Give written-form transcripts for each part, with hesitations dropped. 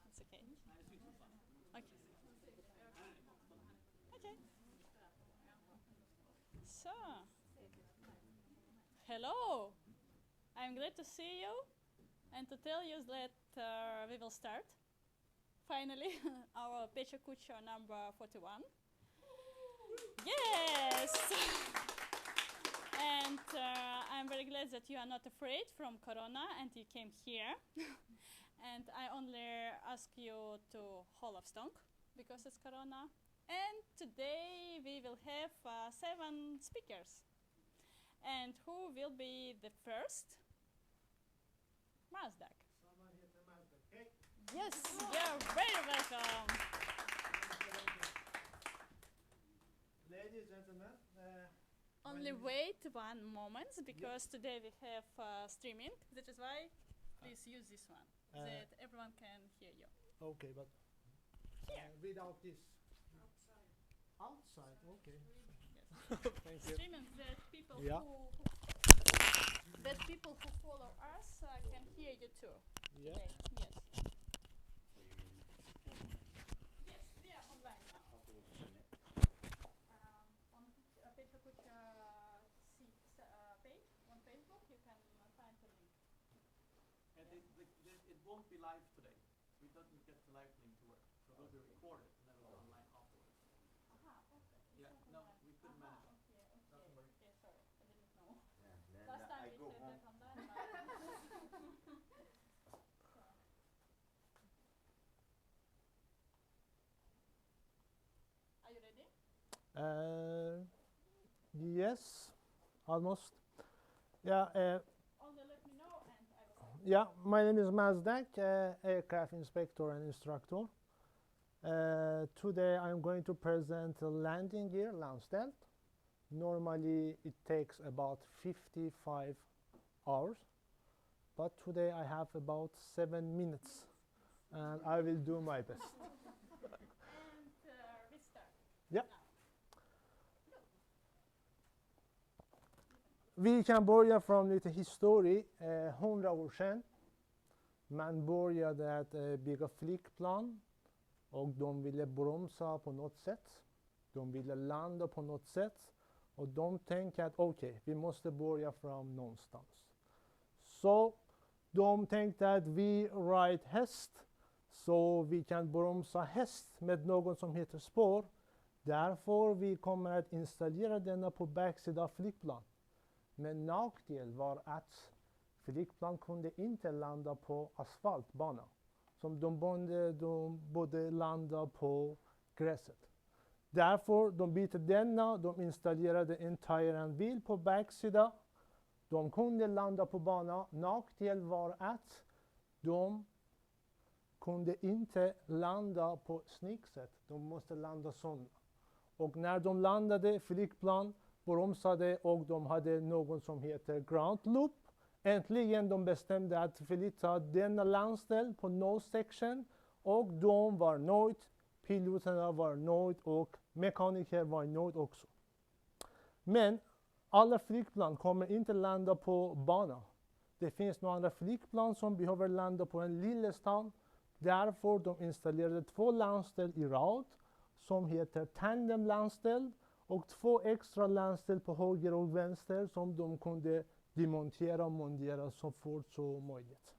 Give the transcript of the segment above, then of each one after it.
It's okay. Okay. Okay. So, hello. I'm glad to see you and to tell you that we will start finally our Pecha Kucha number 41. Yes! And I'm very glad that you are not afraid from Corona and you came here. And I only ask you to hold up strong because it's Corona. And today we will have 7 speakers. And who will be the first? Mazdak. Yes, you're very welcome. Ladies and gentlemen, Only wait one moment because today we have streaming. That is why please use this one that everyone can hear you. okay, but Here. without this. Outside, okay. Yes. Thank you. Streaming that people Yeah. who follow us can hear you too. Yeah. Today. Yes. Yes, we are online now. On Pecha Kucha page on Facebook, you can find the link. And it won't be live today. We doesn't get the live link to work. So it will be recorded and then it'll be online afterwards. Aha, okay. Yeah, no, we couldn't manage it. Okay, okay. Doesn't work. Okay, sorry, I didn't know. Then Last time I we go said home. that online. So. Are you ready? Yes, almost. Yeah, Only let me know and I will start. yeah. My name is Mazdak, aircraft inspector and instructor. Today I'm going to present a landing gear, launch stealth. Normally it takes about 55 hours, but today I have about 7 minutes, and I will do my best. And we start. Yeah. Now. Vi kan börja från lite history. 100 år sedan man började att bygga flygplan och de ville bromsa på något sätt. De ville landa på något sätt och de tänkte att okej, vi måste börja från någonstans. Så de tänkte att vi ride häst så vi kan bromsa häst med något som heter spår. Därför vi kommer att installera denna på baksidan av flygplan. Men nackdel var att flygplan kunde inte landa på asfaltbana. Som de borde landa på gräset. Därför de bytte denna, de installerade en tire bil på baksidan. De kunde landa på bana. Nackdel var att de kunde inte landa på snickset. De måste landa sådana. Och när de landade flygplan bromsade och de hade något som heter ground loop. Äntligen de bestämde att flytta denna landsdel på no section och de var nöjd, piloterna var nöjd och mekaniker var nöjd också. Men alla flygplan kommer inte landa på bana. Det finns några andra flygplan som behöver landa på en liten stad. Därför de installerade 2 landstel i rad som heter tandem landstel och 2 extra landstel på höger och vänster som de kunde demontera och montera så fort som möjligt.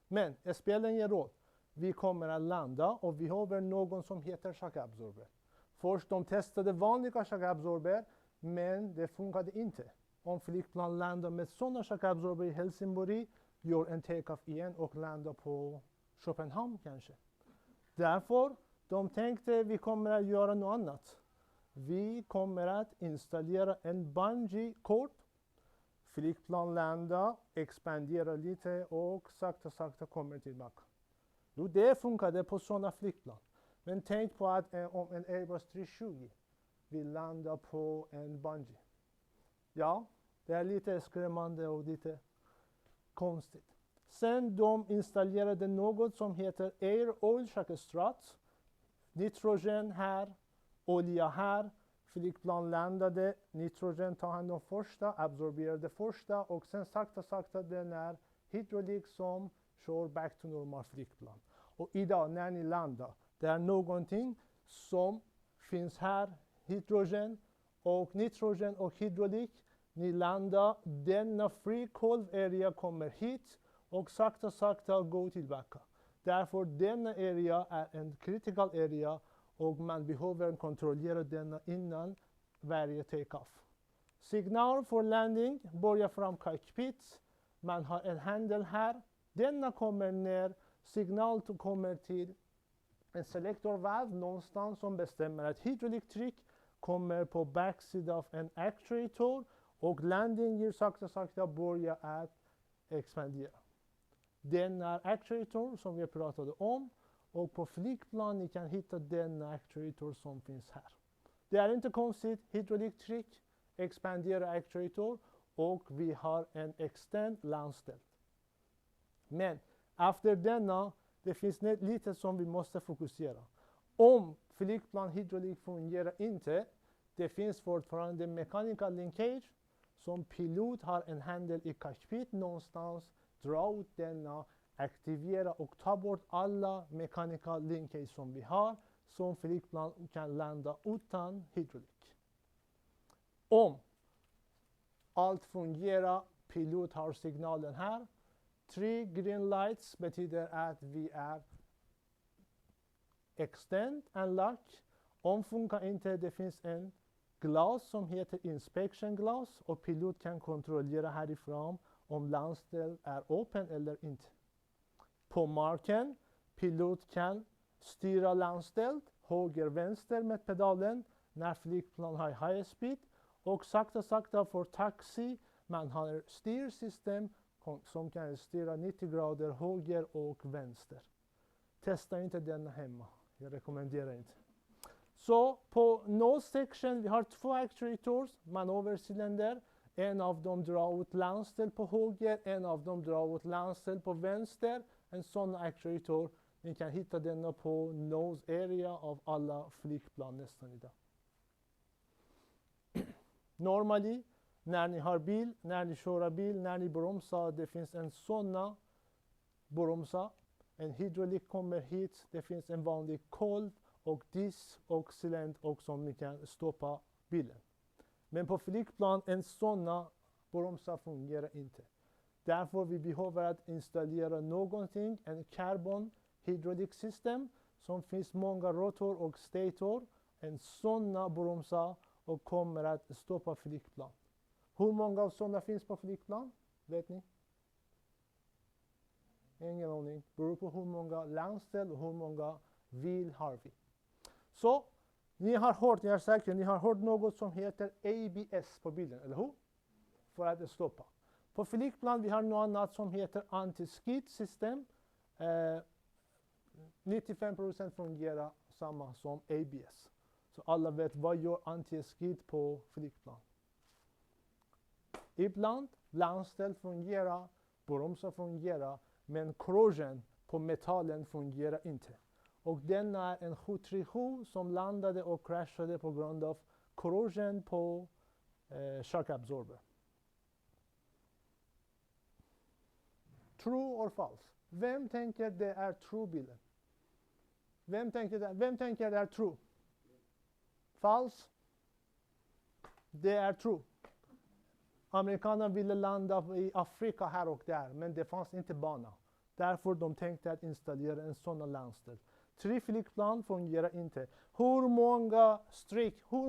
Men det spelar ingen roll. Vi kommer att landa och vi har någon som heter chockabsorber. Först de testade vanliga chockabsorber men det funkade inte. Om flygplan landar med sådana chockabsorber i Helsingborg gör en take-off igen och landar på Köpenhamn kanske. Därför de tänkte vi kommer att göra något annat. Vi kommer att installera en bungee-cord. Flygplan landar, expanderar lite och sakta kommer tillbaka. Jo, det funkade på sådana flygplan. Men tänk på att om en Airbus 320 vill landa på en bungee. Ja, det är lite skrämmande och lite konstigt. Sen de installerade något som heter Air Oil Tracker Strut. Nitrogen här, olja här. Flygplan landade, nitrogen tar hand om första, absorberar det första och sen sakta den är hydraulik som kör back to normal flygplan. Och idag när ni landar, det är någonting som finns här, hydrogen och nitrogen och hydraulik. Ni landar, denna free cold area kommer hit och sakta går tillbaka. Därför denna area är en critical area och man behöver kontrollera denna innan varje take-off. Signal för landing börjar från cockpit. Man har en handel här. Denna kommer ner. Signal kommer till en selektorvalv någonstans som bestämmer att hydrauliktryck kommer på backsida av en actuator och landingen sakta börjar att expandera. Denna actuator som vi pratade om och på flygplan ni kan hitta denna actuator som finns här. Det är inte konstigt, hydrauliktryck, expandera actuator och vi har en extend landställ. Men efter denna, det finns lite som vi måste fokusera. Om flygplan hydraulik fungerar inte, det finns fortfarande mechanical linkage som pilot har en handel i cockpit någonstans, dra ut denna, aktivera och ta bort alla mechanical linkage som vi har som flygplan kan landa utan hydraulik. Om allt fungerar, pilot har signalen här. 3 green lights betyder att vi är extend and lock. Om funkar inte, det finns en glas som heter inspection glass och pilot kan kontrollera härifrån om landställ är öppen eller inte. På marken, pilot kan styra landställ höger vänster med pedalen när flygplan har high speed och sakta för taxi man har styrsystem som kan styra 90 grader höger och vänster. Testa inte denna hemma, jag rekommenderar inte. Så på nose section vi har 2 actuators, manövercylinder. En av dem drar ut landställ på höger, en av dem drar ut landställ på vänster. En sån actuator, ni kan hitta denna på nose area av alla flygplan nästan idag. Normally, när ni har bil, när ni kör bil, när ni bromsar, det finns en sån bromsa. En hydraulik kommer hit, det finns en vanlig kolv och disk och cylinder och som ni kan stoppa bilen. Men på flygplan, en sån bromsa fungerar inte. Därför vi behöver att installera någonting, en carbon hydraulic system som finns många rotor och stator. En sån bromsa och kommer att stoppa flygplan. Hur många av sådana finns på flygplan? Vet ni? Ingen aning. Beror på hur många landställ och hur många bil har vi. Så, ni har hört något som heter ABS på bilen, eller hur? För att stoppa. På flygplan vi har något annat som heter anti-skid system. 95% fungerar samma som ABS. Så alla vet vad gör anti-skid på flygplan. Ibland landställ fungerar, bromsar fungerar, men corrosion på metallen fungerar inte. Och den är en 737 som landade och kraschade på grund av corrosion på shock absorber. True or false? Vem tänker det är true bilen? Vem tänker det är true? False? Det är true. Amerikanerna ville landa i Afrika här och där, men det fanns inte bana. Därför de tänkte att installera en sån landställ. 3 flygplan fungerar inte. Hur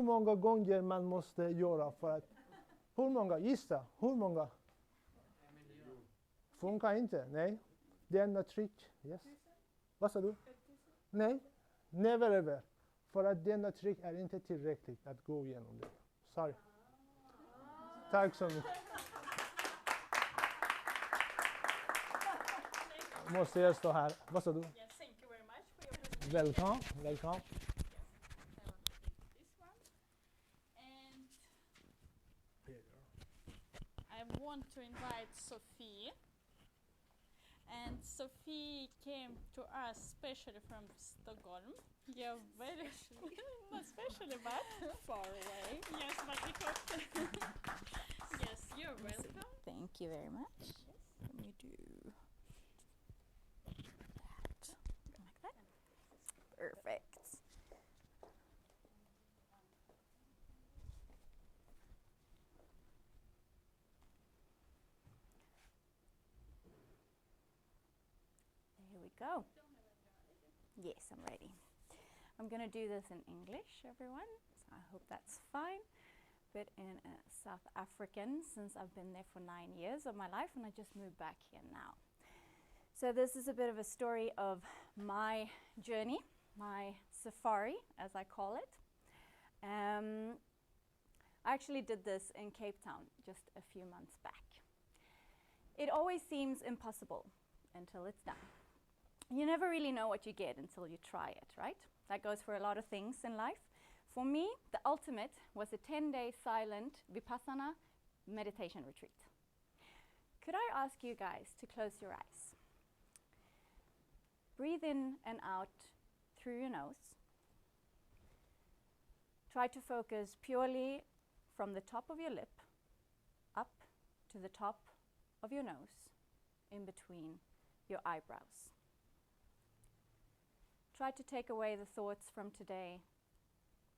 många gånger man måste göra för att... Hur många? Gissa. Hur många? Funkar inte, nej. Denna trick, yes. Vad sa du? Nej, never ever. För att denna trick är inte tillräckligt att gå igenom det. Sorry. Tack så mycket. Måste jag stå här? Vad sa du? Yes, thank you very much for your presentation. Welcome. Yes, I want to take this one. And I want to invite Sophie. And Sophie came to us specially from Stockholm. You're very not specially, but Far away. yes, but we hope. Yes, you're welcome. Thank you very much. Let me do. Perfect. There we go. Yes, I'm ready. I'm going to do this in English, everyone. So I hope that's fine. But in South African, since I've been there for 9 years of my life and I just moved back here now. So this is a bit of a story of my journey, my safari, as I call it. I actually did this in Cape Town just a few months back. It always seems impossible until it's done. You never really know what you get until you try it, right? That goes for a lot of things in life. For me, the ultimate was a 10-day silent Vipassana meditation retreat. Could I ask you guys to close your eyes? Breathe in and out through your nose. Try to focus purely from the top of your lip up to the top of your nose, in between your eyebrows. Try to take away the thoughts from today,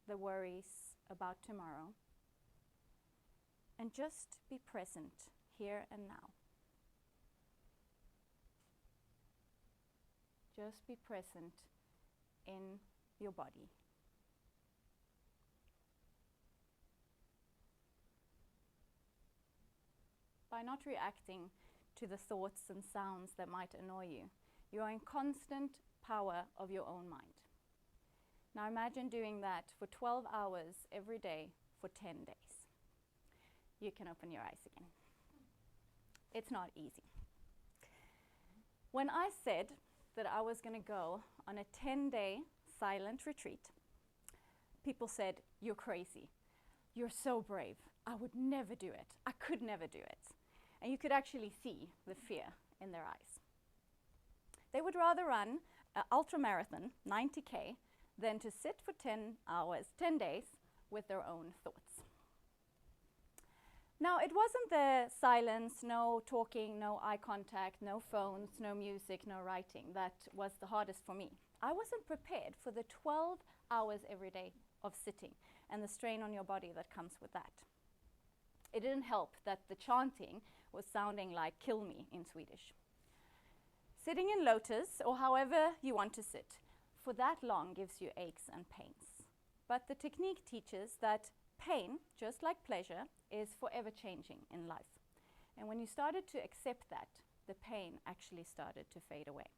the worries about tomorrow, and just be present here and now. Just be present in your body. By not reacting to the thoughts and sounds that might annoy you, you are in constant power of your own mind. Now imagine doing that for 12 hours every day for 10 days. You can open your eyes again. It's not easy. When I said that I was going to go on a 10-day silent retreat, people said, "You're crazy. You're so brave. I would never do it. I could never do it." And you could actually see the fear in their eyes. They would rather run an ultra marathon, 90K, than to sit for 10 hours, 10 days with their own thoughts. Now, it wasn't the silence, no talking, no eye contact, no phones, no music, no writing that was the hardest for me. I wasn't prepared for the 12 hours every day of sitting and the strain on your body that comes with that. It didn't help that the chanting was sounding like "kill me" in Swedish. Sitting in lotus, or however you want to sit, for that long gives you aches and pains. But the technique teaches that pain, just like pleasure, is forever changing in life. And when you started to accept that, the pain actually started to fade away.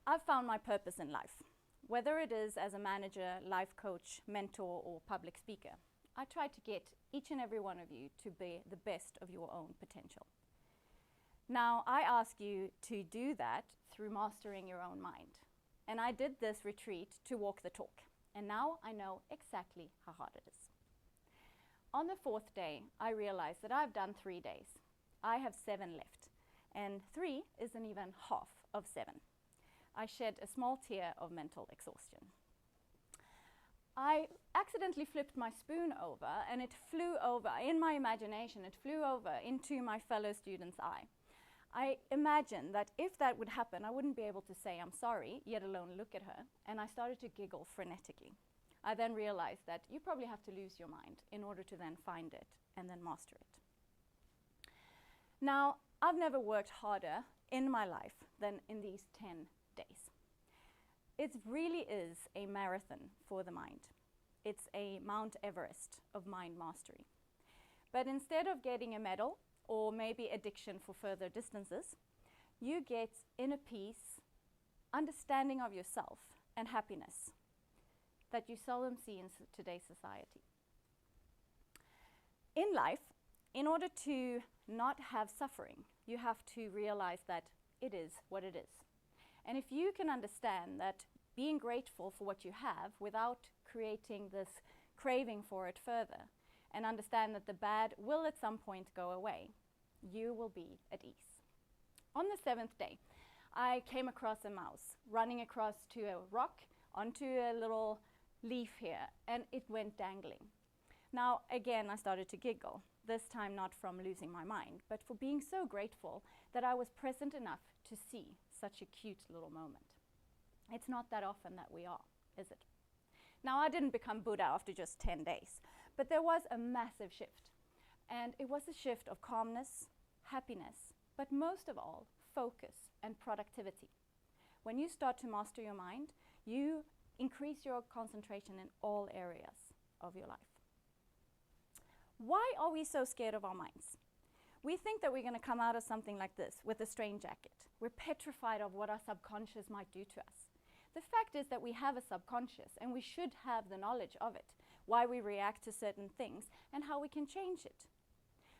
I've found my purpose in life. Whether it is as a manager, life coach, mentor, or public speaker, I try to get each and every one of you to be the best of your own potential. Now, I ask you to do that through mastering your own mind. And I did this retreat to walk the talk. And now I know exactly how hard it is. On the 4th day, I realized that I've done 3 days. I have 7 left. And 3 isn't even half of 7. I shed a small tear of mental exhaustion. I accidentally flipped my spoon over, and it flew over, in my imagination, it flew over into my fellow student's eye. I imagined that if that would happen, I wouldn't be able to say I'm sorry, yet alone look at her, and I started to giggle frenetically. I then realized that you probably have to lose your mind in order to then find it and then master it. Now, I've never worked harder in my life than in these 10 days. It really is a marathon for the mind. It's a Mount Everest of mind mastery. But instead of getting a medal, or maybe addiction for further distances, you get inner peace, understanding of yourself, and happiness that you seldom see in today's society. In life, in order to not have suffering, you have to realize that it is what it is. And if you can understand that being grateful for what you have without creating this craving for it further, and understand that the bad will at some point go away, you will be at ease. On the 7th day, I came across a mouse running across to a rock onto a little leaf here, and it went dangling. Now, again, I started to giggle. this time not from losing my mind, but for being so grateful that I was present enough to see such a cute little moment. It's not that often that we are, is it? Now, I didn't become Buddha after just 10 days, but there was a massive shift. And it was a shift of calmness, happiness, but most of all, focus and productivity. When you start to master your mind, you increase your concentration in all areas of your life. Why are we so scared of our minds? We think that we're going to come out of something like this with a straitjacket. We're petrified of what our subconscious might do to us. The fact is that we have a subconscious and we should have the knowledge of it, why we react to certain things and how we can change it.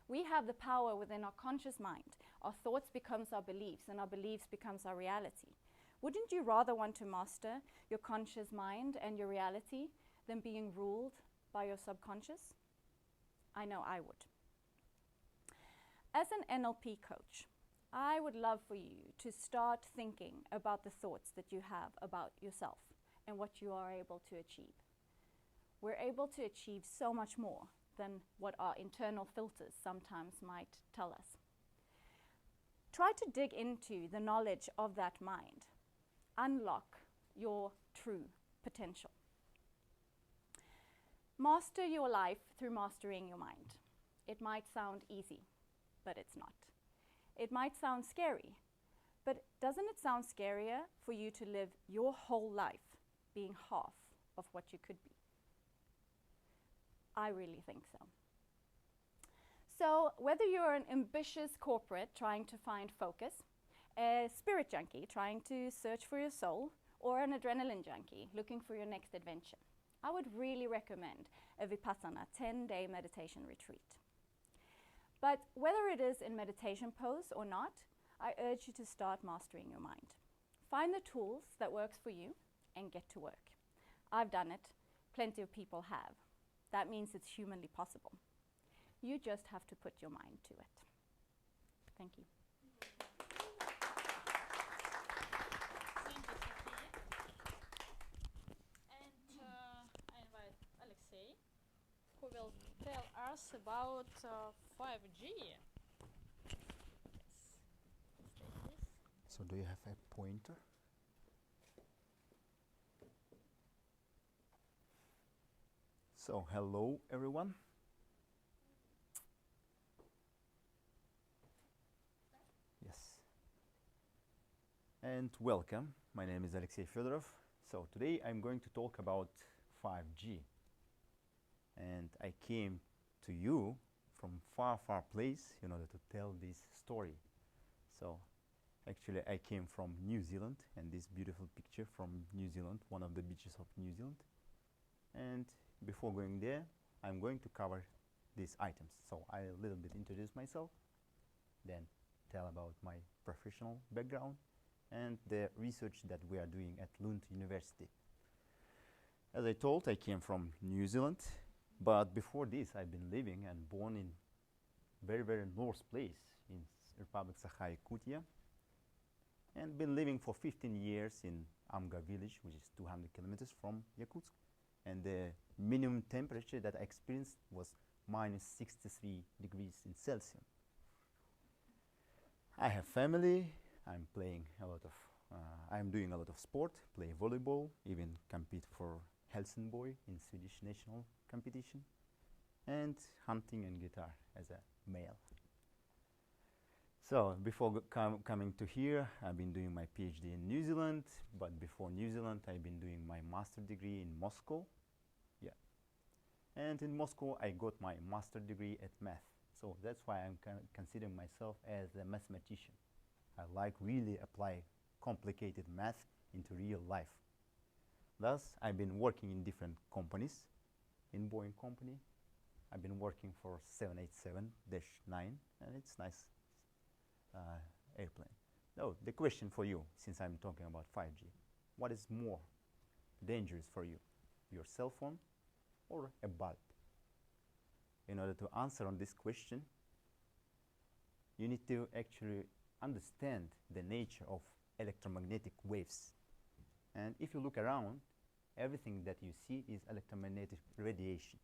We have the power within our conscious mind. Our thoughts becomes our beliefs and our beliefs becomes our reality. Wouldn't you rather want to master your conscious mind and your reality than being ruled by your subconscious? I know I would. As an NLP coach, I would love for you to start thinking about the thoughts that you have about yourself and what you are able to achieve. We're able to achieve so much more than what our internal filters sometimes might tell us. Try to dig into the knowledge of that mind. Unlock your true potential. Master your life through mastering your mind. It might sound easy, but it's not. It might sound scary, but doesn't it sound scarier for you to live your whole life being half of what you could be? I really think so. So whether you're an ambitious corporate trying to find focus, a spirit junkie trying to search for your soul, or an adrenaline junkie looking for your next adventure, I would really recommend a Vipassana 10-day meditation retreat. But whether it is in meditation pose or not, I urge you to start mastering your mind. Find the tools that works for you and get to work. I've done it. Plenty of people have. That means it's humanly possible. You just have to put your mind to it. Thank you. Thank you, Sophie. And I invite Alexei, who will tell us about 5G. Yes. Let's take this. So do you have a pointer? So hello everyone. Yes. And welcome. My name is Alexei Fedorov. So today I'm going to talk about 5G. And I came to you from far place in order to tell this story. So actually I came from New Zealand, and this beautiful picture from New Zealand, one of the beaches of New Zealand. And before going there, I'm going to cover these items. So I'll a little bit introduce myself, then tell about my professional background and the research that we are doing at Lund University. As I told, I came from New Zealand, but before this I've been living and born in very north place in Republic Sakha-Yakutia, and been living for 15 years in Amga village, which is 200 kilometers from Yakutsk. And the minimum temperature that I experienced was minus 63 degrees in Celsius. I have family. I'm playing a lot of, I'm doing a lot of sport, play volleyball, even compete for Helsingborg in Swedish national competition, and hunting and guitar as a male. So before coming to here, I've been doing my PhD in New Zealand, but before New Zealand, I've been doing my master degree in Moscow. Yeah. And in Moscow, I got my master degree at math. So that's why I'm considering myself as a mathematician. I like really apply complicated math into real life. Thus, I've been working in different companies. In Boeing company, I've been working for 787-9, and it's nice airplane. Now, the question for you, since I'm talking about 5G, what is more dangerous for you, your cell phone or a bulb? In order to answer on this question, you need to actually understand the nature of electromagnetic waves. And if you look around, everything that you see is electromagnetic radiation.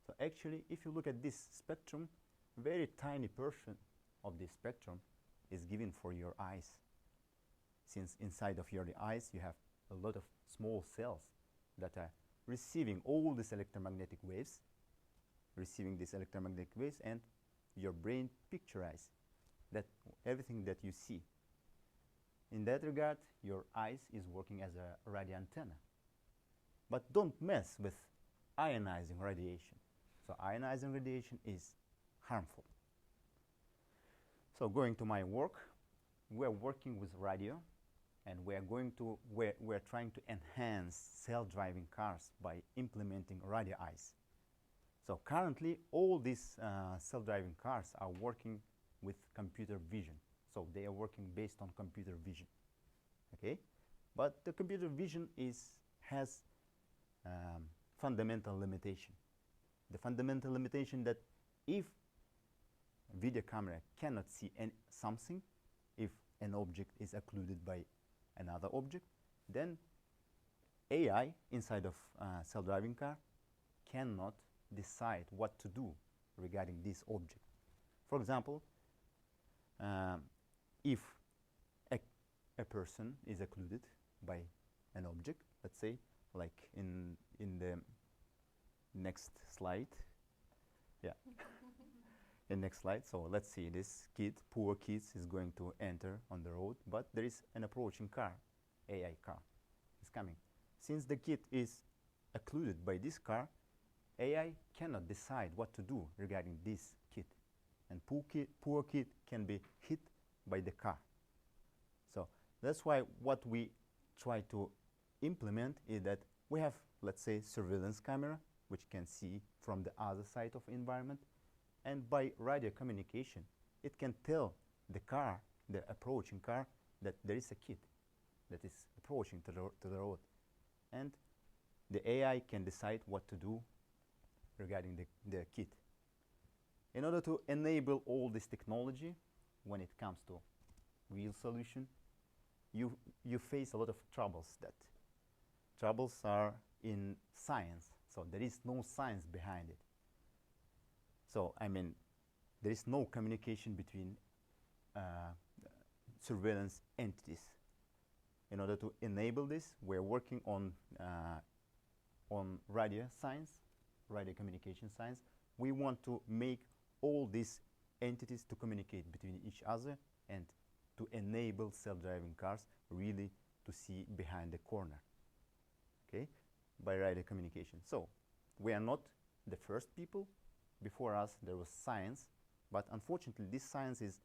So actually, if you look at this spectrum, very tiny portion of the spectrum is given for your eyes. Since inside of your eyes you have a lot of small cells that are receiving all these electromagnetic waves, and your brain picturize that everything that you see. In that regard, your eyes is working as a radio antenna. But don't mess with ionizing radiation. So ionizing radiation is harmful. So going to my work, we're working with radio, and we're trying to enhance self-driving cars by implementing radio eyes. So currently, all these self-driving cars are working with computer vision. So they are working based on computer vision. Okay, but the computer vision has fundamental limitation. The fundamental limitation that if video camera cannot see something, if an object is occluded by another object, then AI inside of self-driving car cannot decide what to do regarding this object. For example, if a person is occluded by an object, let's say, like in the next slide. Yeah. In next slide. So let's see, this kid, poor kid, is going to enter on the road, but there is an approaching car, AI car, is coming. Since the kid is occluded by this car, AI cannot decide what to do regarding this kid, and poor kid can be hit by the car. So that's why what we try to implement is that we have, let's say, surveillance camera, which can see from the other side of environment, and by radio communication, it can tell the car, the approaching car, that there is a kid that is approaching to the road, and the AI can decide what to do regarding the kid. In order to enable all this technology, when it comes to real solution, you face a lot of troubles. That troubles are in science, so there is no science behind it. So I mean, there is no communication between surveillance entities. In order to enable this, we're working on radio science, radio communication science. We want to make all these entities to communicate between each other and to enable self-driving cars really to see behind the corner, okay, by radio communication. So we are not the first people. Before us there was science, but unfortunately this science is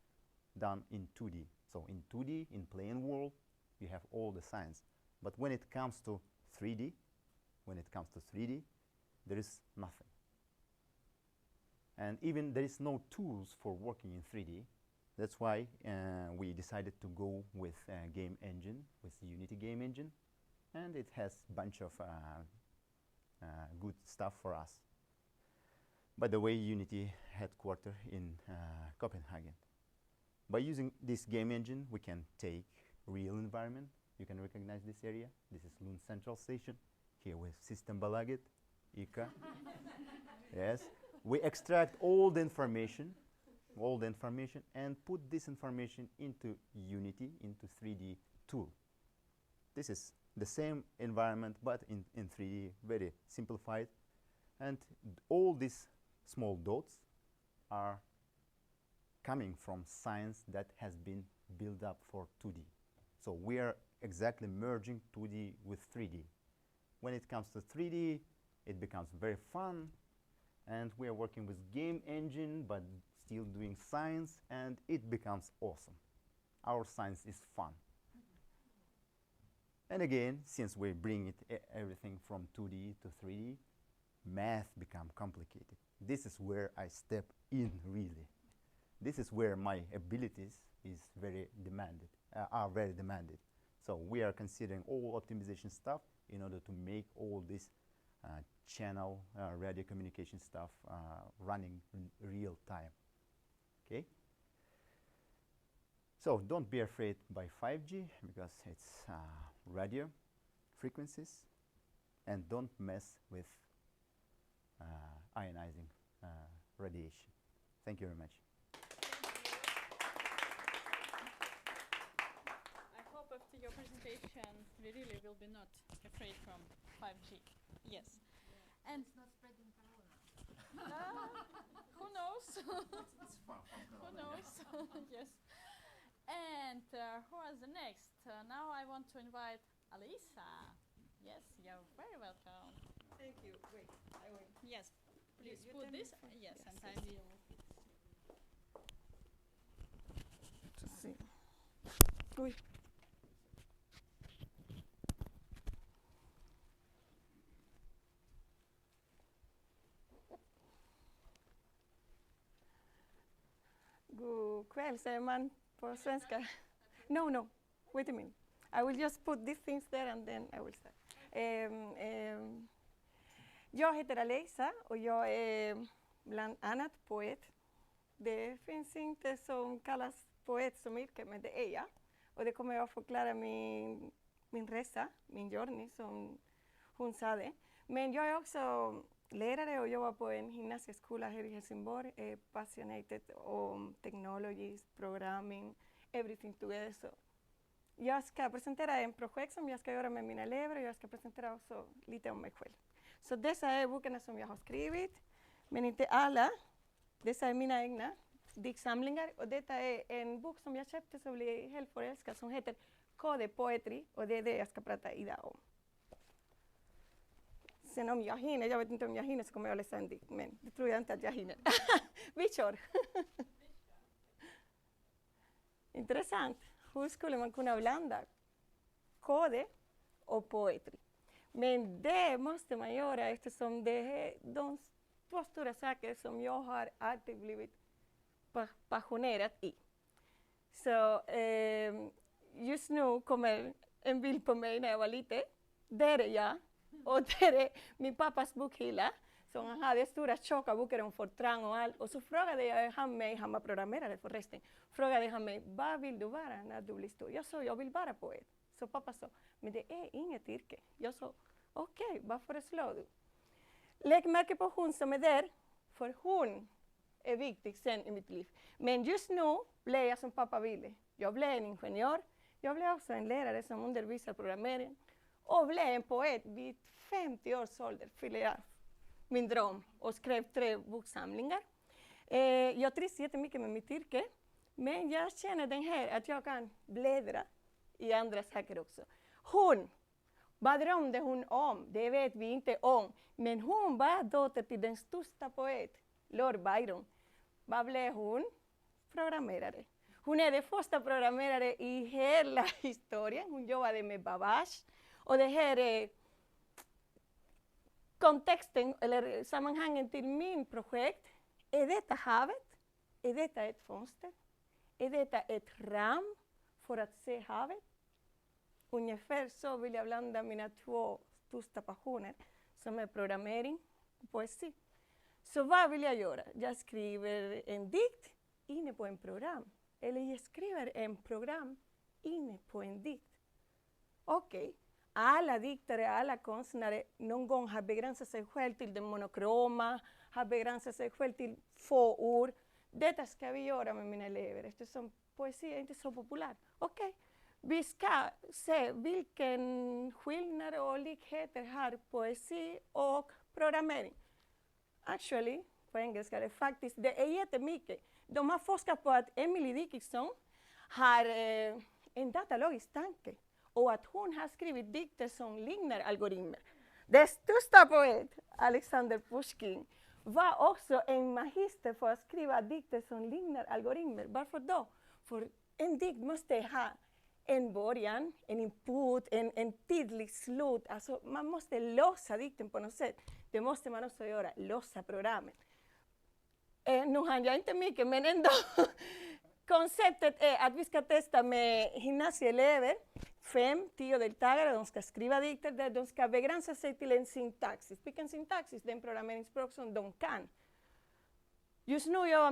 done in 2D. So in 2D, in plain world, you have all the science. But when it comes to 3D, there is nothing. And even there is no tools for working in 3D. That's why we decided to go with a game engine, with the Unity game engine, and it has a bunch of good stuff for us. By the way, Unity headquarters in Copenhagen. By using this game engine, we can take real environment. You can recognize this area. This is Lund Central Station. Here with System Balaget, ICA. Yes. We extract all the information, and put this information into Unity, into 3D tool. This is the same environment, but in 3D, very simplified. And all these small dots are coming from science that has been built up for 2D. So we are exactly merging 2D with 3D. When it comes to 3D, it becomes very fun, and we are working with game engine, but still doing science, and it becomes awesome. Our science is fun. And again, since we bring it everything from 2D to 3D, math become complicated. This is where I step in, really. This is where my abilities are very demanded. So we are considering all optimization stuff in order to make all this channel radio communication stuff running in real time. Okay. So don't be afraid by 5G, because it's radio frequencies, and don't mess with ionizing radiation. Thank you very much. I hope after your presentation we really will be not afraid from 5G. Yes. And It's not spreading corona. who knows? It's far from Who knows? Yes. And who is the next? Now I want to invite Alisa. Yes, you're very welcome. Thank you. Wait, I will. Yes, please you put tell me this. for- Yes, yes, and yes. I will. To see. Uy. God kväll säger man på svenska. No, wait a minute. I will just put these things there and then I will start. Jag heter Alisa och jag är bland annat poet. Det finns inte som kallas poet som yrke, men det är jag. Och det kommer jag att förklara min resa, min journey som hon sa det. Men jag är också lärare och jobbar på en gymnasieskola här i Helsingborg. Är passionated om technologies, programming, everything together. Så jag ska presentera en projekt som jag ska göra med mina elever och jag ska presentera också lite om mig själv. Så dessa är böckerna som jag har skrivit, men inte alla. Dessa är mina egna diktsamlingar och detta är en bok som jag köpte så blev helt förälskad som heter Code Poetry och det är det jag ska prata idag om. Sen om jag hinner, jag vet inte om jag hinner så kommer jag läsa en dikt, men det tror jag inte att jag hinner. Vi kör! Intressant. Hur skulle man kunna blanda kode och poetry? Men det måste man göra eftersom det är de två stora saker som jag har alltid blivit passionerad i. Så just nu kommer en bild på mig när jag var liten. Där är jag. Och där är min pappas bokhylla. Så han hade stora tjocka böcker om Fortran och allt. Och så frågade jag han mig, han var programmerare förresten. Frågade han mig, vad vill du vara när du blir stor? Jag sa, jag vill vara poet. Så pappa sa, men det är inget yrke. Jag sa, okej, vad föreslår du? Lägg märke på hon som är där, för hon är viktig sen i mitt liv. Men just nu blev jag som pappa ville. Jag blev en ingenjör, jag blev också en lärare som undervisar programmering och blev en poet vid 50 års ålder, fyllde jag min dröm och skrev 3 boksamlingar. Jag trivs jättemycket med mitt yrke, men jag känner den här att jag kan bläddra i andra saker också. Hon, vad drömde hon om? Det vet vi inte om. Men hon var dotter till den största poet, Lord Byron. Vad blev hon? Programmerare. Hon är den första programmerare i hela historien. Hon jobbade med Babbage. Och det här är kontexten, eller sammanhangen till min projekt. Är detta havet? Är detta ett fönster? Är detta ett ram för att se havet? Ungefär så vill jag blanda mina 2 största passioner som är programmering och poesi. Så vad vill jag göra? Jag skriver en dikt inne på en program. Eller jag skriver en program inne på en dikt. Okej, alla diktare, alla konstnärer någon gång har begränsat sig själv till det monokroma, har begränsat sig själv till få ord. Detta ska vi göra med mina elever eftersom poesi är inte så populär. Okej. Vi ska se vilken skillnad och likheter har poesi och programmering. Actually, på engelska är det faktiskt, det är jättemycket. De har forskat på att Emily Dickinson har en datalogisk tanke och att hon har skrivit dikter som liknar algoritmer. Den största poet, Alexander Pushkin, var också en magister för att skriva dikter som liknar algoritmer. Varför då? För en dikt måste ha en början, en input, en tydlig slut. Alltså man måste låsa dikten på något sätt. Det måste man också göra, låsa programmet. Nu hann jag inte mycket, men ändå. Konceptet är att vi ska testa med gymnasieelever, 5-10 deltagare, de ska skriva dikter där de ska begränsa sig till en syntaxis. Vilken syntaxis? Den programmeringsspråk som de kan. Just nu jobbar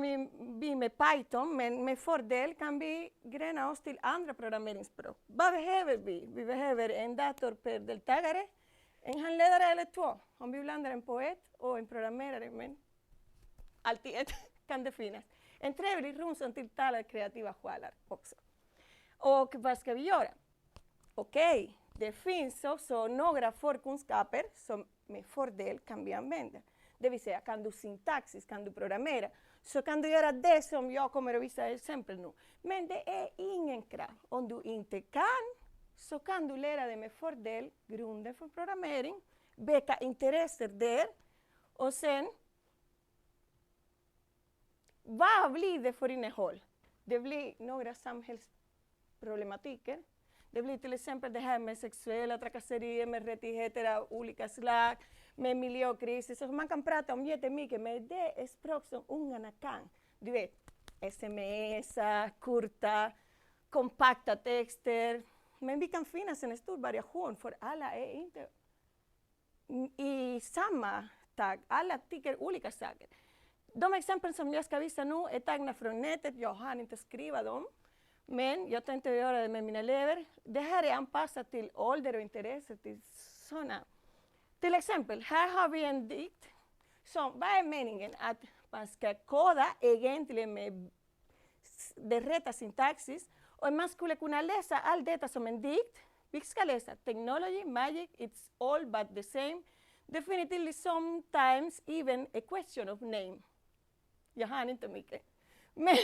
vi med Python, men med fördel kan vi grena oss till andra programmeringsspråk. Vad behöver vi? Vi behöver en dator per deltagare, en handledare eller 2. Om vi blandar en poet och en programmerare, men alltid ett kan det finnas. En trevlig rum som tilltalar kreativa själar också. Och vad ska vi göra? Okej, det finns också några förkunskaper som med fördel kan vi använda. Det vill säga, kan du syntaxis, kan du programmera, så kan du göra det som jag kommer att visa exempel nu. Men det är ingen krav. Om du inte kan, så kan du lära dig med fördel grunden för programmering, väcka intresser där, och sen, vad blir det för innehåll? Det blir några samhällsproblematiker. Det blir till exempel det här med sexuella trakasserier, med rättigheter av olika slag, med miljökriser. Så man kan prata om jättemycket, men det är språk som ungarna kan. Du vet, sms, korta, kompakta texter. Men vi kan finnas en stor variation, för alla är inte i samma tag. Alla tycker olika saker. De exempel som jag ska visa nu är tagna från nätet. Jag har inte skrivit dem, men jag tänkte göra det med mina elever. Det här är anpassat till ålder och intresse, till sådana. Till exempel, här har vi en dikt. Som, vad är meningen? Att man ska koda egentligen med det rätta syntaxis. Och man skulle kunna läsa allt detta som en dikt. Vi ska läsa technology, magic, it's all but the same. Definitely sometimes even a question of name. Jag har inte mycket. Men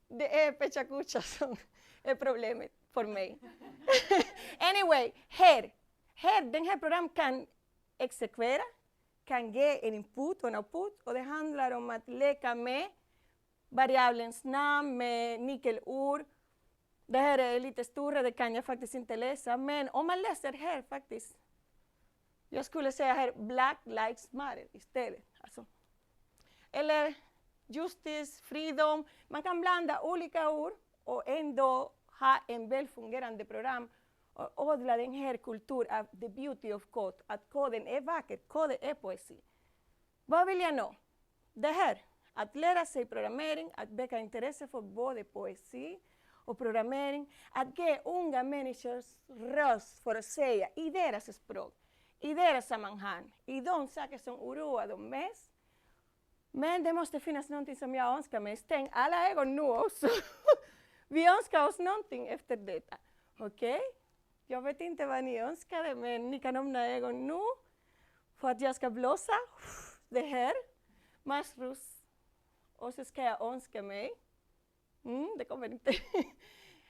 det är Pecha Kucha som är problemet för mig. Anyway, här, den här program kan exekvera, kan ge en input och en output. Och det handlar om att leka med variablens namn, med nyckelord. Det här är lite större, det kan jag faktiskt inte läsa. Men om man läser här faktiskt, jag skulle säga här Black Lives Matter istället. Alltså. Eller justice, freedom. Man kan blanda olika ord och ändå ha en välfungerande program och odla den här kulturen av the beauty of code. Att koden är vacker, koden är poesi. Vad vill jag nå? Det här, att lära sig programmering, att väcka intresse för både poesi och programmering, att ge unga människors röst för att säga i deras språk, i deras sammanhang, i de saker som oroar dem mest. Men det måste finnas någonting som jag önskar mig. Stäng alla ögon nu också. Vi önskar oss någonting efter detta. Okej? Jag vet inte vad ni önskade, men ni kan öppna ögon nu för att jag ska blåsa det här. Maskrus. Och så ska jag önska mig. Det kommer inte.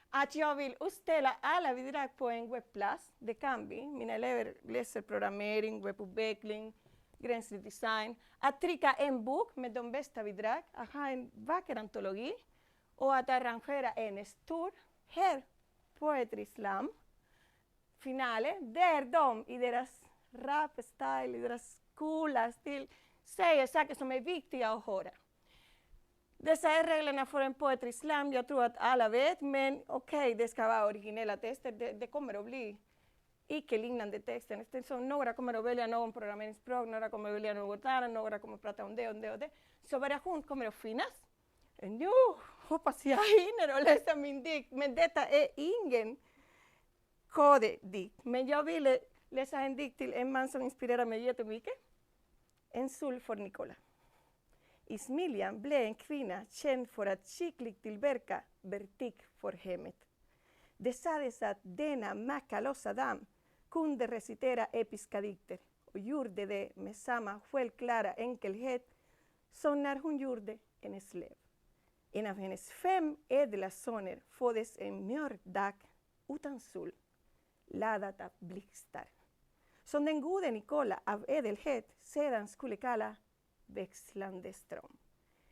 Att jag vill utställa alla bidrag på en webbplats. Det kan vi. Mina elever läser programmering, webbutveckling, gränslig design. Att trycka en bok med de bästa bidrag. Att ha en vacker antologi. Och att arrangera en stor här Poetry Slam finale. Där de i deras rap-style, i deras coola stil säger saker som är viktiga att höra. Dessa är reglerna för en Poetry Slam. Jag tror att alla vet, men okej, det ska vara originella texter. Det kommer att bli icke-lignande texter. Så några kommer att välja någon programmeringsspråk, några kommer att välja något annat, några kommer att prata om det och det och det. Så variation kommer att finnas. Nu hoppas jag hinner att läsa min dikt, men detta är ingen kodedikt. Men jag ville läsa en dikt till en man som inspirerar mig jättemycket. En sol för Nicola. I Smiljan blev en kvinna känd för att skickligt tillverka vertik för hemmet. Det sades att denna makalosa dam kunde recitera episka dikter och gjorde det med samma självklara enkelhet som när hon gjorde en släv. En av hennes 5 ädla söner föddes en mörk dag utan sol, laddad av blixtar. Som den gode Nicola av ädelhet sedan skulle kalla växlande ström.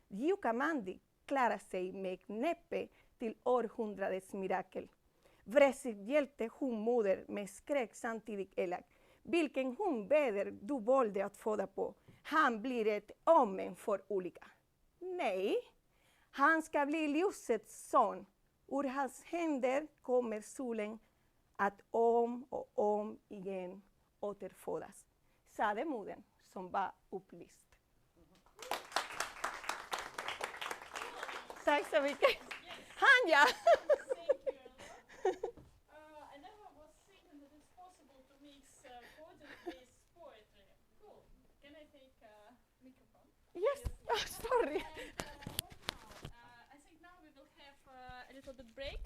Jukamandi klarar sig med knäppe till århundradets mirakel. Vräsigt hjälte hon moder med skräck samtidigt elak. Vilken hon beder du valde att föda på. Han blir ett omen för olika. Nej, han ska bli ljusets son. Ur hans händer kommer solen att om och om igen återfödas. Sade modern som var upplyst. Tack så mycket. Han ja! I never was thinking that it's possible to mix coding with poetry. Cool. Can I take a microphone? Yes, oh, sorry. And, break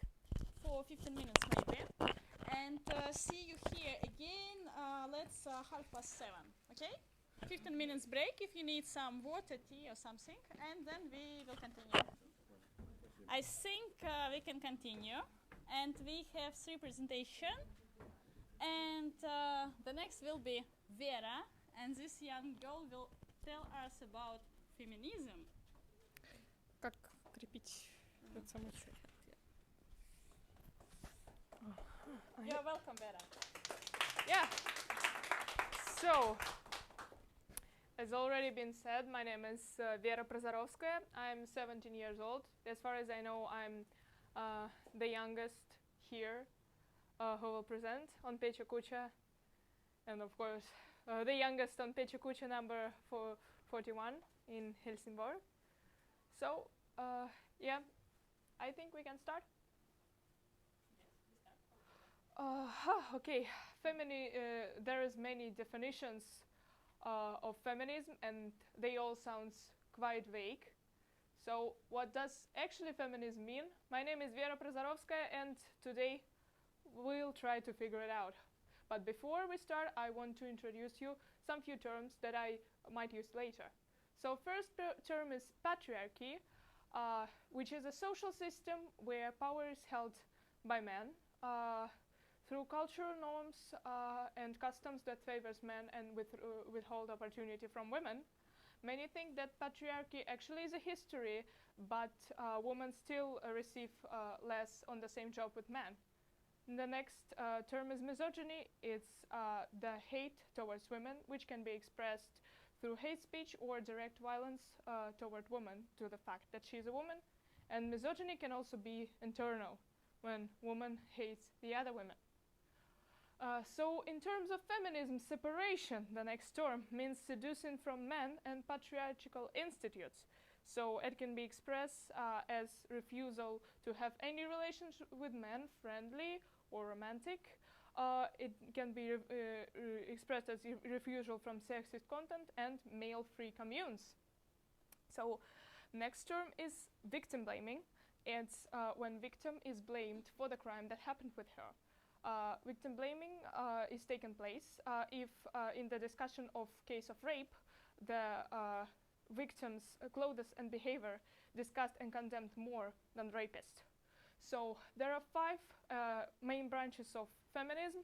for 15 minutes maybe. And see you here again, let's 7:30, okay? 15 minutes break if you need some water, tea or something, and then we will continue. I think we can continue, and we have 3 presentations, and the next will be Vera, and this young girl will tell us about feminism. Как крепить этот самый цвет? You're welcome, Vera. Yeah. So, as already been said, my name is Vera Prozorovskaya. I'm 17 years old. As far as I know, I'm the youngest here who will present on Pecha Kucha, and of course, the youngest on Pecha Kucha number 41 in Helsingborg. So, yeah, I think we can start. Okay, there is many definitions of feminism, and they all sound quite vague. So what does actually feminism mean? My name is Vera Prozorovskaya, and today we'll try to figure it out. But before we start, I want to introduce you some few terms that I might use later. So first term is patriarchy, which is a social system where power is held by men through cultural norms and customs that favors men and withhold opportunity from women. Many think that patriarchy actually is a history, but women still receive less on the same job with men. The next term is misogyny. It's the hate towards women, which can be expressed through hate speech or direct violence toward women to the fact that she's a woman. And misogyny can also be internal, when woman hates the other women. So in terms of feminism, separation, the next term, means seducing from men and patriarchal institutes. So it can be expressed as refusal to have any relationship with men, friendly or romantic. It can be expressed as refusal from sexist content and male-free communes. So next term is victim blaming. It's when victim is blamed for the crime that happened with her. Victim blaming is taken place if in the discussion of case of rape, the victim's clothes and behavior discussed and condemned more than rapist. So there are 5 main branches of feminism: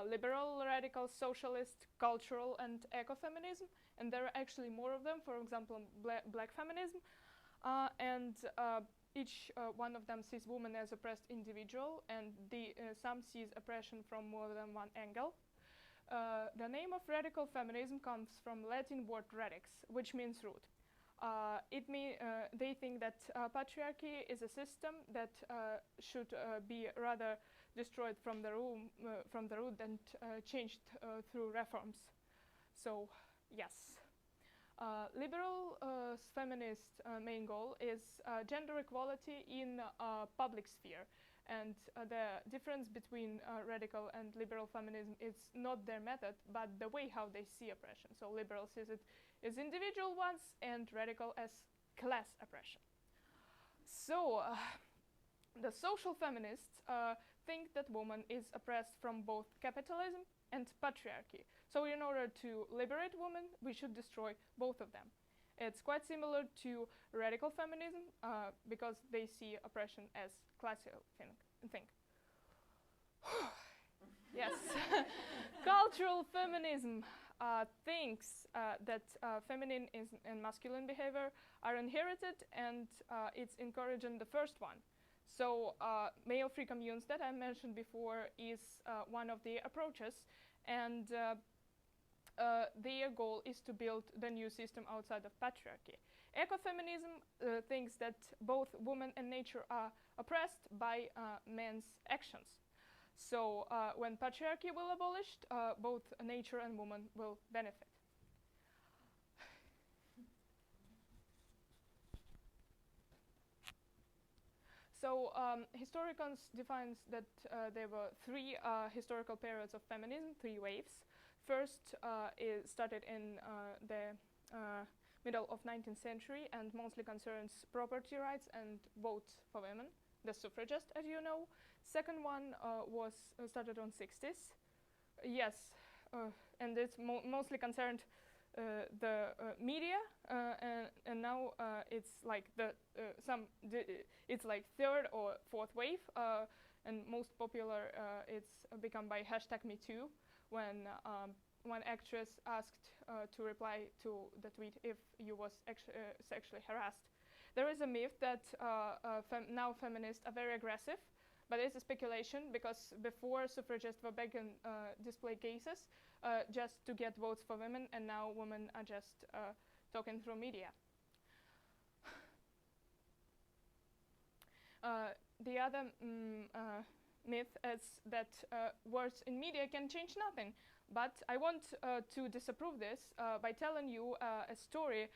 liberal, radical, socialist, cultural, and ecofeminism. And there are actually more of them, for example, black feminism. Each one of them sees women as oppressed individual, and some sees oppression from more than one angle. The name of radical feminism comes from Latin word radix, which means root. They think that patriarchy is a system that should be rather destroyed from the root than changed through reforms. So, yes. Liberal feminist main goal is gender equality in public sphere, and the difference between radical and liberal feminism is not their method, but the way how they see oppression. So liberal sees it as individual ones, and radical as class oppression. So the social feminists think that woman is oppressed from both capitalism and patriarchy. So in order to liberate women, we should destroy both of them. It's quite similar to radical feminism because they see oppression as classical thing. Yes. Cultural feminism thinks that feminine and masculine behavior are inherited, and it's encouraging the first one. So male-free communes that I mentioned before is one of the approaches, and their goal is to build the new system outside of patriarchy. Ecofeminism thinks that both women and nature are oppressed by men's actions. So when patriarchy will be abolished, both nature and woman will benefit. So historians defines that there were 3 historical periods of feminism, 3 waves. First, it started in the middle of 19th century and mostly concerns property rights and votes for women. the suffragist, as you know. Second one was started on 60s. Yes, and it's mostly concerned the media, and now it's like it's like third or fourth wave, and most popular it's become by #MeToo when one actress asked to reply to the tweet if you was sexually harassed. There is a myth that now feminists are very aggressive, but it's a speculation because before suffragists were back in display cases just to get votes for women, and now women are just talking through media. The other myth is that words in media can change nothing, but I want to disapprove this by telling you a story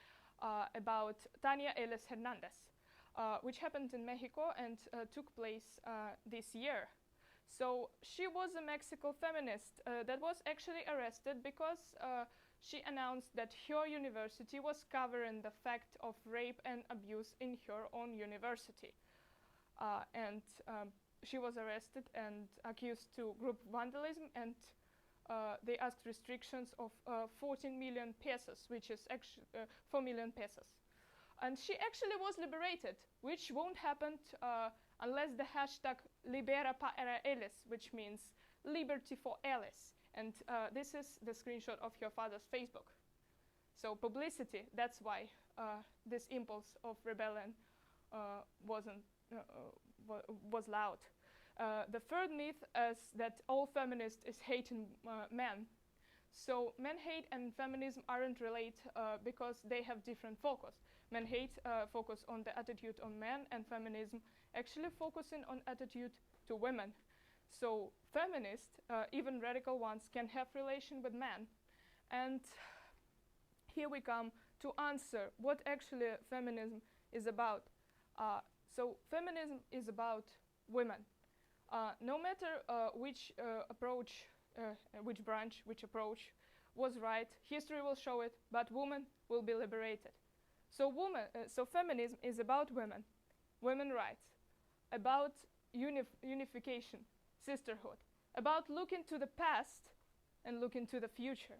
about Tania Ellis Hernandez, which happened in Mexico and took place this year. So she was a Mexican feminist that was actually arrested because she announced that her university was covering the fact of rape and abuse in her own university. And she was arrested and accused to group vandalism, and they asked restrictions of 14 million pesos, which is actually 4 million pesos. And she actually was liberated, which won't happen unless the hashtag Libera para Ellis, which means liberty for Ellis. And this is the screenshot of her father's Facebook. So publicity, that's why this impulse of rebellion was loud. The third myth is that all feminists is hating men. So men hate and feminism aren't related because they have different focus. Men hate focus on the attitude on men, and feminism actually focusing on attitude to women. So feminists, even radical ones, can have relation with men. And here we come to answer what actually feminism is about. So feminism is about women. No matter which approach, which branch, which approach was right, history will show it, but women will be liberated. So feminism is about women, women's rights, about unification, sisterhood, about looking to the past and looking to the future.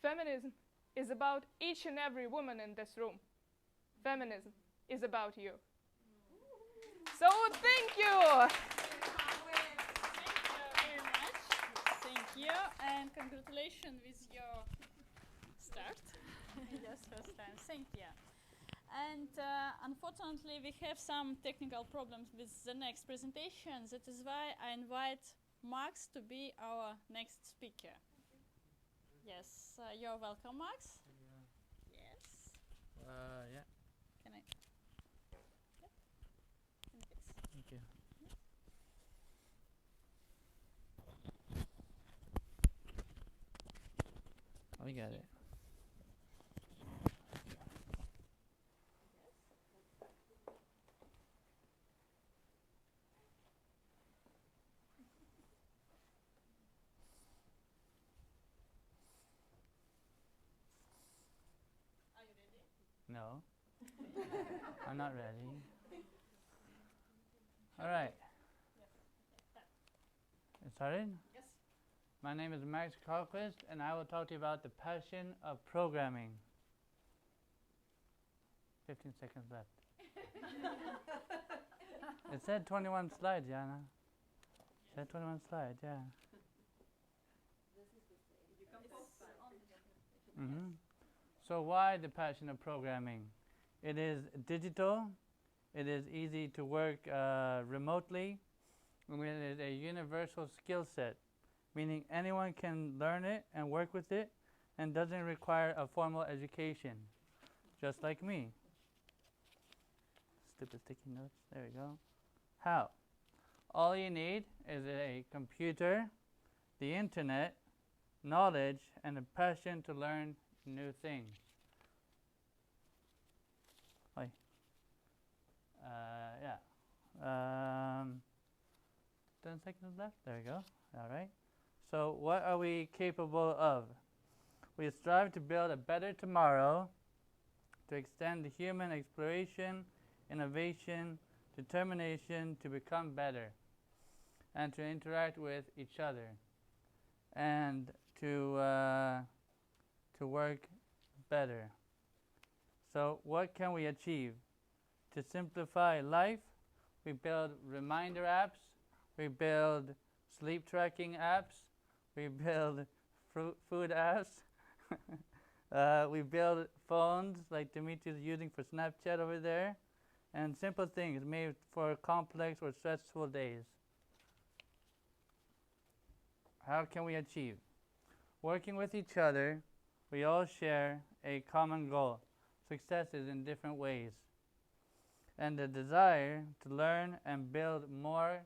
Feminism is about each and every woman in this room. Feminism is about you. So thank you. Thank you very much. Thank you, and congratulations with your start. Yes, first time. Thank you. And unfortunately, we have some technical problems with the next presentation. That is why I invite Max to be our next speaker. Yes, you're welcome, Max. Yes. Yeah. Can I? Yeah. And this. Thank you. I got it. Are you ready? No. I'm not ready. All right. Yes. Okay. It started? Yes. My name is Max Carlquist, and I will talk to you about the passion of programming. 15 seconds left. It said 21 slides, Jana. It said 21 slides, yeah. Mm-hmm. So why the passion of programming? It is digital, it is easy to work remotely, and it is a universal skill set, meaning anyone can learn it and work with it and doesn't require a formal education, just like me. Stupid sticky notes, there we go. How? All you need is a computer, the internet, knowledge, and a passion to learn new things. 10 seconds left. There we go. All right. So what are we capable of? We strive to build a better tomorrow, to extend the human exploration, innovation, determination to become better and to interact with each other and to work better. So what can we achieve? To simplify life, we build reminder apps, we build sleep tracking apps, we build food apps, we build phones like Dimitri's using for Snapchat over there, and simple things made for complex or stressful days. How can we achieve? Working with each other, we all share a common goal, successes in different ways, and the desire to learn and build more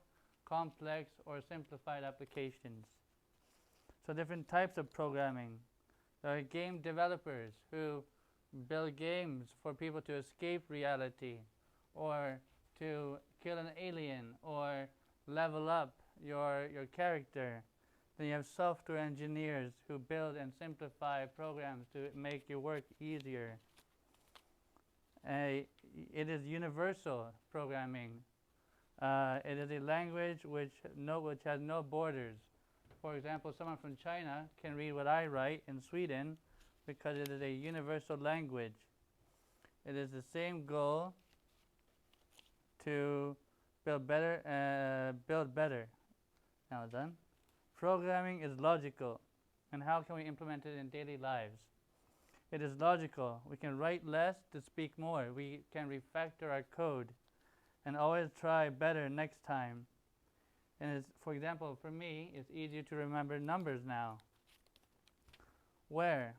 complex or simplified applications. So different types of programming. There are game developers who build games for people to escape reality or to kill an alien or level up your character. Then you have software engineers who build and simplify programs to make your work easier. It is universal programming. It is a language which has no borders. For example, someone from China can read what I write in Sweden because it is a universal language. It is the same goal to build better. Now done. Programming is logical, and how can we implement it in daily lives? It is logical. We can write less to speak more. We can refactor our code and always try better next time. And it's, for example, for me, it's easier to remember numbers now. Where?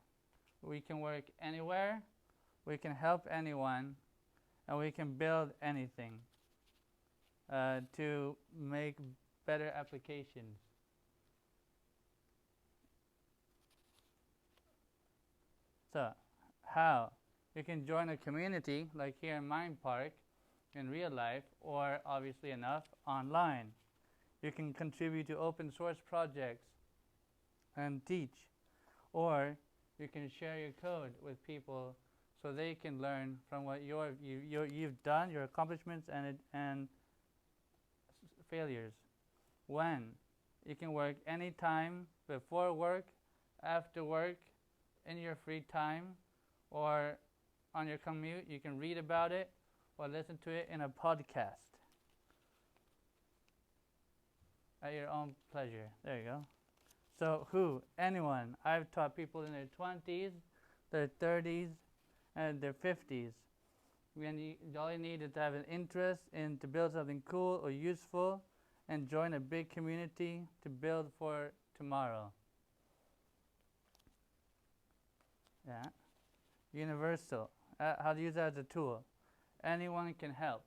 We can work anywhere, we can help anyone, and we can build anything to make better applications. So, how? You can join a community, like here in Mindpark, in real life, or obviously enough, online. You can contribute to open source projects and teach, or you can share your code with people so they can learn from what you've done, your accomplishments and failures. When? You can work anytime, before work, after work, in your free time, or on your commute. You can read about it or listen to it in a podcast at your own pleasure. There you go. So who? Anyone. I've taught people in their 20s, their 30s, and their 50s. All you need is to have an interest in to build something cool or useful and join a big community to build for tomorrow. Yeah. Universal. How to use that as a tool. Anyone can help.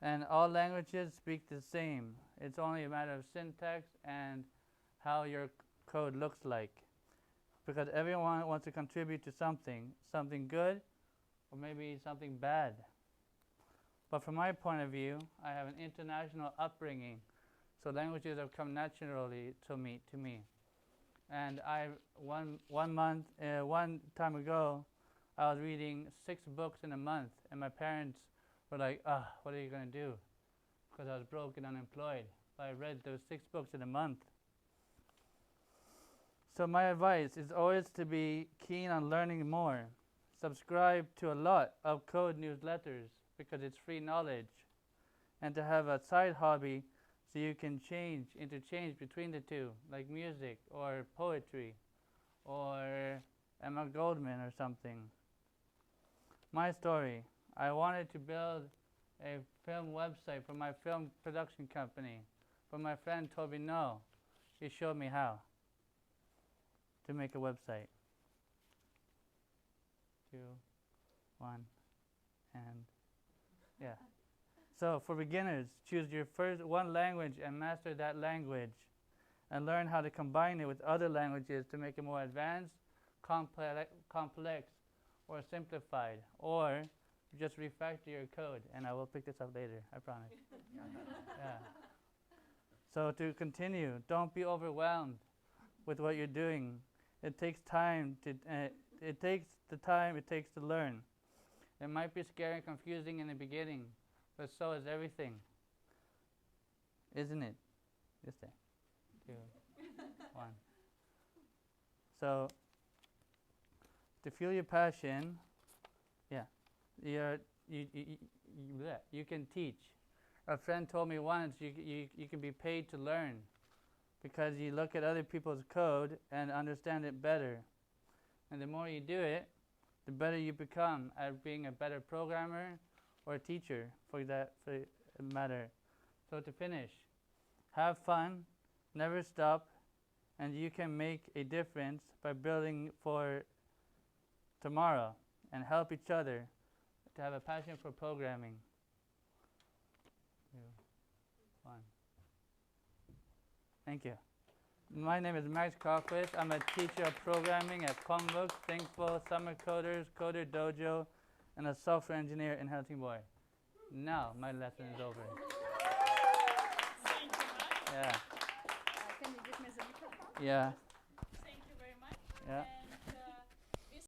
And all languages speak the same. It's only a matter of syntax and how your code looks like. Because everyone wants to contribute to something good or maybe something bad. But from my point of view, I have an international upbringing, so languages have come naturally to me. And one time ago, I was reading 6 books in a month, and my parents were like, what are you going to do? Because I was broke and unemployed. But I read those 6 books in a month. So my advice is always to be keen on learning more. Subscribe to a lot of code newsletters because it's free knowledge. And to have a side hobby so you can interchange between the two, like music or poetry or Emma Goldman or something. My story, I wanted to build a film website for my film production company, but my friend told me no. He showed me how to make a website. 2, 1, and yeah. So for beginners, choose your first one language and master that language, and learn how to combine it with other languages to make it more advanced, complex, or simplified, or just refactor your code, and I will pick this up later, I promise. Yeah. So to continue, don't be overwhelmed with what you're doing. It takes time to, it takes the time it takes to learn. It might be scary and confusing in the beginning, but so is everything. Isn't it? This thing. 2, 1. So, to feel your passion, yeah, you can teach. A friend told me once you can be paid to learn because you look at other people's code and understand it better. And the more you do it, the better you become at being a better programmer or a teacher for that matter. So to finish, have fun, never stop, and you can make a difference by building for tomorrow and help each other to have a passion for programming. 2, 1. Thank you. My name is Max Carquist. I'm a teacher of programming at Komvux, Thinkful, Summer Coders, Coder Dojo, and a software engineer in Helsingborg. Now my lesson is over. Thank you much. Yeah. Can you give me the microphone? Yeah. Thank you very much. Yeah.